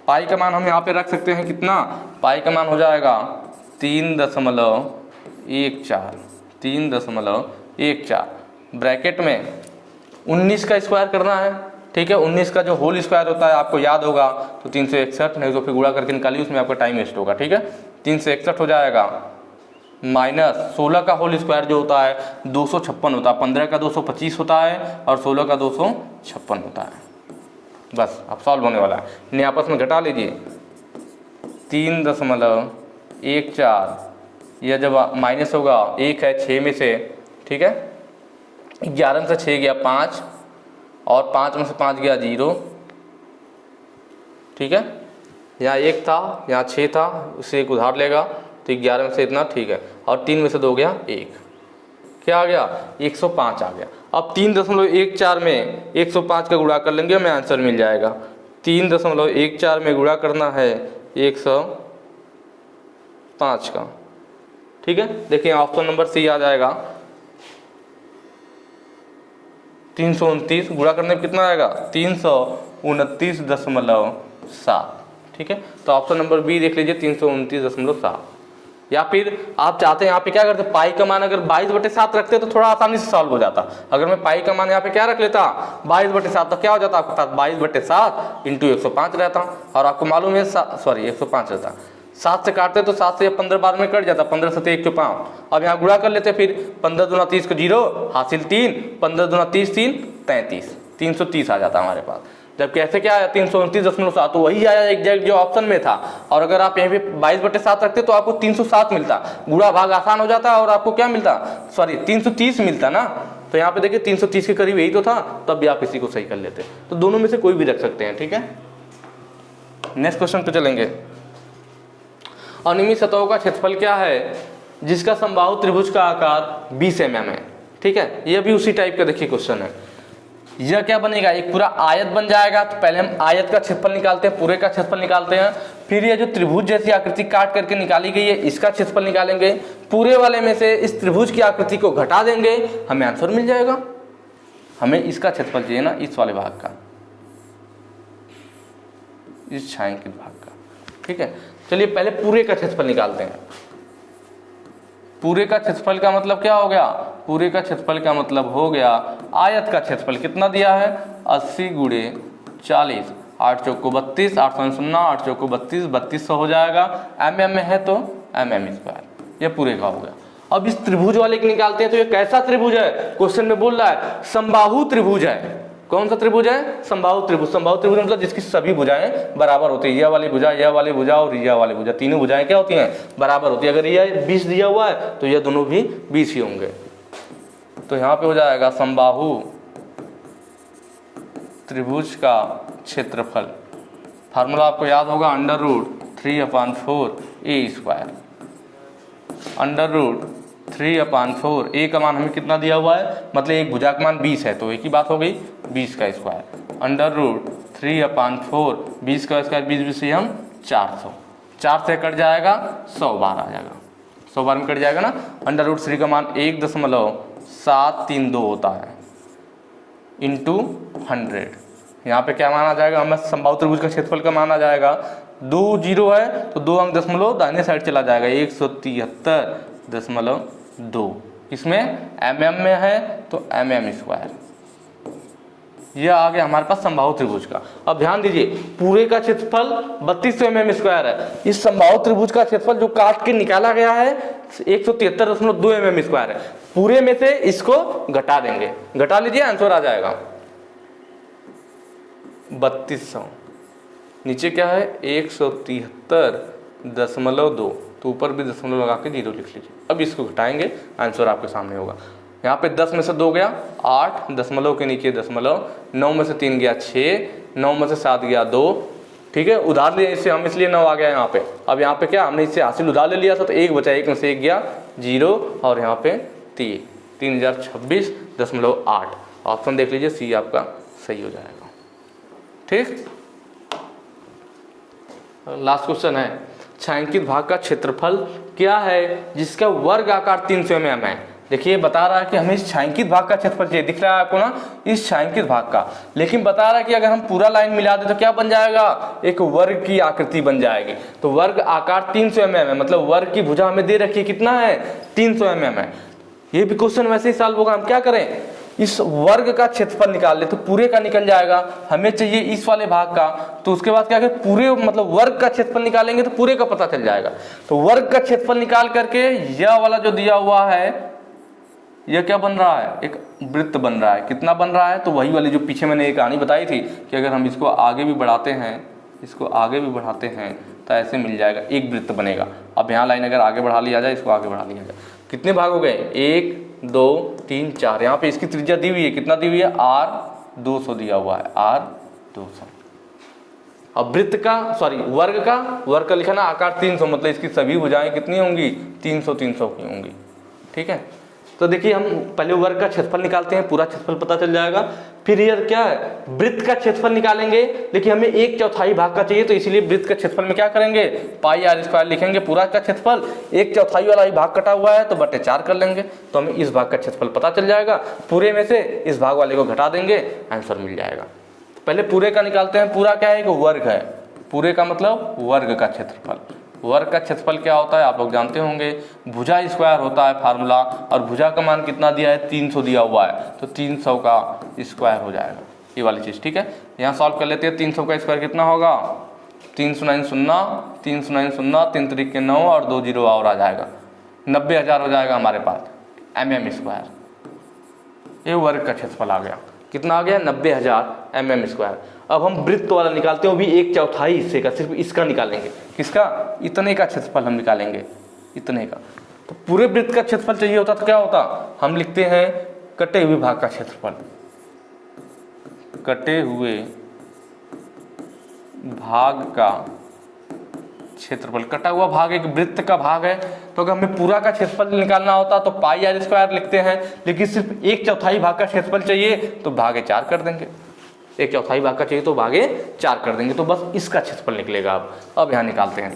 पाई का मान हम यहाँ पे रख सकते हैं कितना, पाई का मान हो जाएगा 3.14 ब्रैकेट में 19 का स्क्वायर करना है। ठीक है, 19 का जो होल स्क्वायर होता है आपको याद होगा, तो 361, नहीं तो फिर गुणा करके निकालिए, उसमें आपका टाइम वेस्ट होगा। ठीक है, 361 हो जाएगा, माइनस 16 का होल स्क्वायर जो होता है 256 होता है, 15 का 225 होता है और 16 का 256 होता है। बस अब सॉल्व होने वाला है, इन्हें आपस में घटा लीजिए। 3.14, यह जब माइनस होगा 1 है 6 में से, ठीक है, 11 में से 6 गया 5, और 5 में से 5 गया 0। ठीक है, यहाँ 1 था, यहाँ 6 था, उससे एक उधार लेगा, तो 11 में से इतना, ठीक है, और 3 में से 2 गया 1, क्या आ गया, 105 आ गया। अब 3.14 में 105 का गुणा कर लेंगे, हमें आंसर मिल जाएगा। 3.14 में गुणा करना है 105 का। ठीक है, देखिए ऑप्शन नंबर सी आ जाएगा। 329 गुणा करने में कितना आएगा, 329.7। ठीक है, तो ऑप्शन नंबर बी देख लीजिए, 329.7। या फिर आप चाहते हैं यहाँ पे क्या करते, पाई का मान अगर 22/7 रखते तो थोड़ा आसानी से सॉल्व हो जाता। अगर मैं पाई का मान यहाँ पे क्या रख लेता, 22/7, तो क्या हो जाता आपके पास, 22/7 इंटू 105 रहता, और आपको मालूम है 105 रहता। 7 से काटते तो 7 से 15 बार में कट जाता, 15 से 1 के 5। अब यहाँ गुणा कर लेते, फिर 15 दूना 30 को 0 हासिल 3, 15 दूना 30 3 33, 330 आ जाता हमारे पास। जबकि ऐसे क्या आया 329.7, तो वही आया एग्जैक्ट जो ऑप्शन में था। और अगर आप यहाँ पे 22/7 रखते तो आपको 307 मिलता, गुणा भाग आसान हो जाता और आपको क्या मिलता, सॉरी 330 मिलता ना। तो यहाँ पे देखिए 330 के करीब यही तो था, तब भी आप इसी को सही कर लेते। तो दोनों में से कोई भी रख सकते हैं, ठीक है। नेक्स्ट क्वेश्चन पे चलेंगे। अनियमित सतहों का क्षेत्रफल क्या है जिसका समबाहु त्रिभुज का आकार 20 mm है, ठीक है। यह भी उसी टाइप का देखिए क्वेश्चन है। यह क्या बनेगा, एक पूरा आयत बन जाएगा। तो पहले हम आयत का क्षेत्रफल निकालते हैं, पूरे का क्षेत्रफल निकालते हैं, फिर ये जो त्रिभुज जैसी आकृति काट करके निकाली गई है इसका क्षेत्रफल निकालेंगे, पूरे वाले में से इस त्रिभुज की आकृति को घटा देंगे, हमें आंसर मिल जाएगा। हमें इसका क्षेत्रफल चाहिए ना, इस वाले भाग का, इस छायांकित भाग का, ठीक है। चलिए पहले पूरे का क्षेत्रफल निकालते हैं। पूरे का क्षेत्रफल का मतलब क्या हो गया, पूरे का क्षेत्रफल का मतलब हो गया आयत का क्षेत्रफल कितना दिया है 80 × 40, 8 चौको 32, 8 0, 8 चौको 32, 3200 हो जाएगा। mm में है तो mm², ये पूरे का हो गया। अब इस त्रिभुज वाले की निकालते हैं। तो ये कैसा त्रिभुज है, क्वेश्चन में बोल रहा है समबाहु त्रिभुज है। कौन सा त्रिभुज है, समबाहु त्रिभुज। समबाहु त्रिभुज मतलब जिसकी सभी भुजाएं बराबर होती है, यह वाली भुजा, यह वाली भुजा और यह वाली भुजा, तीनों भुजाएं क्या होती हैं, बराबर होती है। अगर यह 20 दिया हुआ है तो यह दोनों भी 20 ही होंगे। तो यहाँ पे हो जाएगा समबाहु त्रिभुज का क्षेत्रफल, फार्मूला आपको याद होगा √3/4 a², √3/4। a का मान हमें कितना दिया हुआ है, मतलब एक भुजा का मान 20 है, तो एक ही बात हो गई 20 का स्क्वायर, √3/4, 20 का स्क्वायर 20 से हम 400, 4 से कट जाएगा 100 बार आ जाएगा, 100 बार में कट जाएगा ना। √3 का मान 1.732 होता है इंटू 100। यहाँ पे क्या मान आ जाएगा, हमें समबाहु त्रिभुज का क्षेत्रफल का मान आ जाएगा, 2 0 है तो 2 अंक दशमलव दाहिने साइड चला जाएगा, 173.2। इसमें mm में है तो mm²। यह आ गया हमारे पास समबाहु त्रिभुज का। अब ध्यान दीजिए पूरे का क्षेत्रफल 3200 mm² है। इस समबाहु त्रिभुज का क्षेत्रफल जो काट के निकाला गया है 173.2 mm² है। पूरे में से इसको घटा देंगे, घटा लीजिए आंसर आ जाएगा 3200। नीचे क्या है 173.2, तो ऊपर भी दशमलव लगा के 0 लिख लीजिए। अब इसको घटाएंगे, आंसर आपके सामने होगा। यहाँ पे 10 में से 2 गया 8, दशमलव के नीचे दशमलव, 9 में से 3 गया 6, 9 में से 7 गया 2, ठीक है। उधार लिए इससे हम, इसलिए 9 आ गया यहाँ पे। अब यहाँ पे क्या हमने इससे हासिल उधार ले लिया था, तो 1 बचा, 1 में से 1 गया 0 और यहाँ पे 3026.8। ऑप्शन देख लीजिए, सी आपका सही हो जाएगा, ठीक। लास्ट क्वेश्चन है, छायांकित भाग का क्षेत्रफल क्या है जिसका वर्ग आकार 300 mm है। देखिए बता रहा है कि हमें इस छायांकित भाग का क्षेत्रफल चाहिए, दिख रहा है आपको ना, इस छायांकित भाग का। लेकिन बता रहा है कि अगर हम पूरा लाइन मिला दें तो क्या बन जाएगा, एक वर्ग की आकृति बन जाएगी। तो वर्ग आकार 300 mm है, मतलब वर्ग की भुजा हमें दे रखी है, कितना है 300 mm है। ये भी क्वेश्चन वैसे ही सॉल्व होगा। हम क्या करें, इस वर्ग का क्षेत्रफल निकाल ले तो पूरे का निकल जाएगा। हमें चाहिए इस वाले भाग का, तो उसके बाद क्या करें, पूरे मतलब वर्ग का क्षेत्रफल निकालेंगे तो पूरे का पता चल जाएगा। तो वर्ग का क्षेत्रफल निकाल करके यह वाला जो दिया हुआ है यह क्या बन रहा है, एक वृत्त बन रहा है। कितना बन रहा है, तो वही वाली जो पीछे मैंने एक कहानी बताई थी कि अगर हम इसको आगे भी बढ़ाते हैं, इसको आगे भी बढ़ाते हैं तो ऐसे मिल जाएगा, एक वृत्त बनेगा। अब यहाँ लाइन अगर आगे बढ़ा लिया जाए, इसको आगे बढ़ा लिया जाए, कितने भाग हो गए 1 2 3 4। यहाँ पे इसकी त्रिज्या दी हुई है, कितना दी हुई है r200 दिया हुआ है, r200। अब वृत्त का, सॉरी वर्ग का लिखा ना आकार 300, मतलब इसकी सभी भुजाएं कितनी होंगी 300 300 की होंगी, ठीक है। तो देखिए हम पहले वर्ग का क्षेत्रफल निकालते हैं, पूरा क्षेत्रफल पता चल जाएगा। फिर ये क्या है, वृत्त का क्षेत्रफल निकालेंगे, लेकिन हमें 1/4 भाग का चाहिए, तो इसीलिए वृत्त का क्षेत्रफल में क्या करेंगे, πr² लिखेंगे। पूरा का क्षेत्रफल 1/4 वाला ही भाग कटा हुआ है तो बटे 4 कर लेंगे, तो हमें इस भाग का क्षेत्रफल पता चल जाएगा। पूरे में से इस भाग वाले को घटा देंगे, आंसर मिल जाएगा। पहले पूरे का निकालते हैं। पूरा क्या है, एक वर्ग है, पूरे का मतलब वर्ग का क्षेत्रफल। वर्ग का क्षेत्रफल क्या होता है आप लोग जानते होंगे, भुजा स्क्वायर होता है फार्मूला, और भुजा का मान कितना दिया है 300 दिया हुआ है, तो 300 का स्क्वायर हो जाएगा, ये वाली चीज़, ठीक है। यहाँ सॉल्व कर लेते हैं। 300 का स्क्वायर कितना होगा, 309 309 3 3 के 9 और 2 0 और आ जाएगा, 90,000 हो जाएगा हमारे पास mm²। ये वर्ग का क्षेत्रफल आ गया। कितना आ गया 90,000 mm²। अब हम वृत्त वाला निकालते हैं, वो भी 1/4 हिस्से का, सिर्फ इसका निकालेंगे। किसका? इतने का क्षेत्रफल हम निकालेंगे, इतने का। तो पूरे वृत्त का क्षेत्रफल चाहिए होता तो क्या होता, हम लिखते हैं कटे हुए भाग का क्षेत्रफल। कटे हुए भाग का क्षेत्रफल, कटा हुआ भाग एक वृत्त का भाग है, तो अगर हमें पूरा का क्षेत्रफल निकालना होता तो πr² लिखते हैं, लेकिन सिर्फ 1/4 भाग का क्षेत्रफल चाहिए तो भागे 4 कर देंगे। 1/4 भाग का चाहिए तो भागे 4 कर देंगे, तो बस इसका क्षेत्रफल निकलेगा। अब यहाँ निकालते हैं।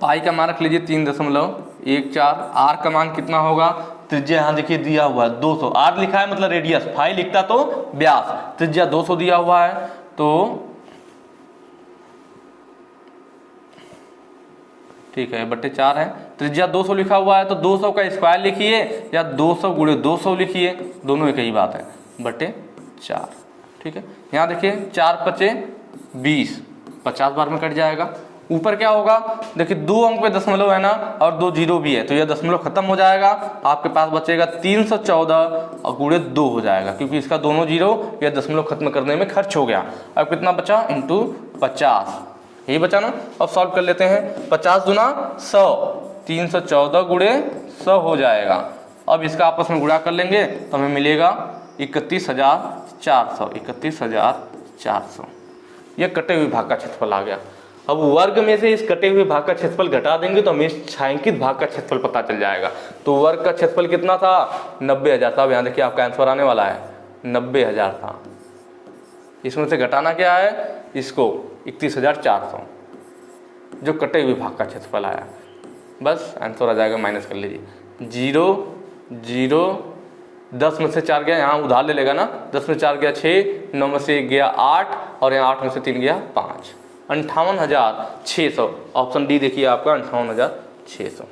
पाई का मान रख लीजिए 3.14। आर का मान कितना होगा, त्रिज्या यहाँ देखिए दिया हुआ है 200, आर लिखा है मतलब रेडियस, फाई लिखता तो व्यास, त्रिज्या 200 दिया हुआ है, तो ठीक है बट्टे 4 है। त्रिज्या 200 लिखा हुआ है तो 200 का स्क्वायर लिखिए या 200 गुणे 200 लिखिए, दोनों एक ही बात है, बट्टे 4। ठीक है, यहाँ देखिए 4 × 5 = 20, 50 बार में कट जाएगा। ऊपर क्या होगा, देखिए 2 अंक पे दशमलव है ना, और 2 जीरो भी है, तो यह दशमलव खत्म हो जाएगा, आपके पास बचेगा 314 और गुणे 2 हो जाएगा, क्योंकि इसका दोनों जीरो यह दशमलव खत्म करने में खर्च हो गया। अब कितना बचा, इंटू 50, यही बचा ना। अब सॉल्व कर लेते हैं, 50 दूना 100, 314 गुणे 100 हो जाएगा। अब इसका आपस में गुणा कर लेंगे तो हमें मिलेगा 31,400, 31,400। यह कटे हुए भाग का क्षेत्रफल आ गया। अब वर्ग में से इस कटे हुए भाग का क्षेत्रफल घटा देंगे तो हमें इस छायांकित भाग का क्षेत्रफल पता चल जाएगा। तो वर्ग का क्षेत्रफल कितना था, 90,000 था। अब यहाँ देखिए आपका आंसर आने वाला है 90,000 था। इसमें से घटाना क्या है, इसको 31,400, जो कटे हुए भाग का क्षेत्रफल आया। बस आंसर आ जाएगा, माइनस कर लीजिए। 0 0 10 में से 4 गया, यहाँ उधार ले लेगा ना, 10 में 4 गया 6, 9 में से 1 गया 8, और यहाँ 8 में से 3 गया 5, 58,600। ऑप्शन डी देखिए आपका 58,600।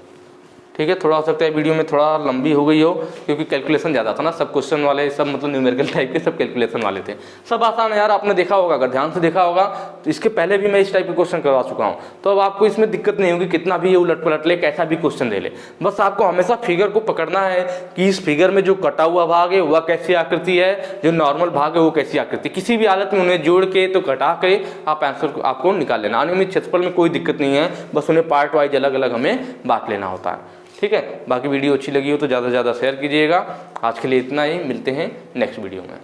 ठीक है, थोड़ा हो सकता है वीडियो में थोड़ा लंबी हो गई हो, क्योंकि कैलकुलेशन ज़्यादा था ना, सब क्वेश्चन वाले, सब मतलब न्यूमेरिकल टाइप के, सब कैलकुलेशन वाले थे। सब आसान है यार, आपने देखा होगा, अगर ध्यान से देखा होगा तो इसके पहले भी मैं इस टाइप के क्वेश्चन करवा चुका हूँ, तो अब आपको इसमें दिक्कत नहीं होगी, कितना भी ये उलट पलट ले, कैसा भी क्वेश्चन दे ले। बस आपको हमेशा फिगर को पकड़ना है कि इस फिगर में जो कटा हुआ भाग है वह कैसी आकृति है, जो नॉर्मल भाग है वो कैसी आकृति। किसी भी हालत में उन्हें जोड़ के तो घटा के आप आंसर आपको निकाल लेना। अनियमित क्षेत्रफल में कोई दिक्कत नहीं है, बस उन्हें पार्ट वाइज अलग अलग हमें बांट लेना होता है। ठीक है, बाकी वीडियो अच्छी लगी हो तो ज़्यादा से ज़्यादा शेयर कीजिएगा। आज के लिए इतना ही, मिलते हैं नेक्स्ट वीडियो में।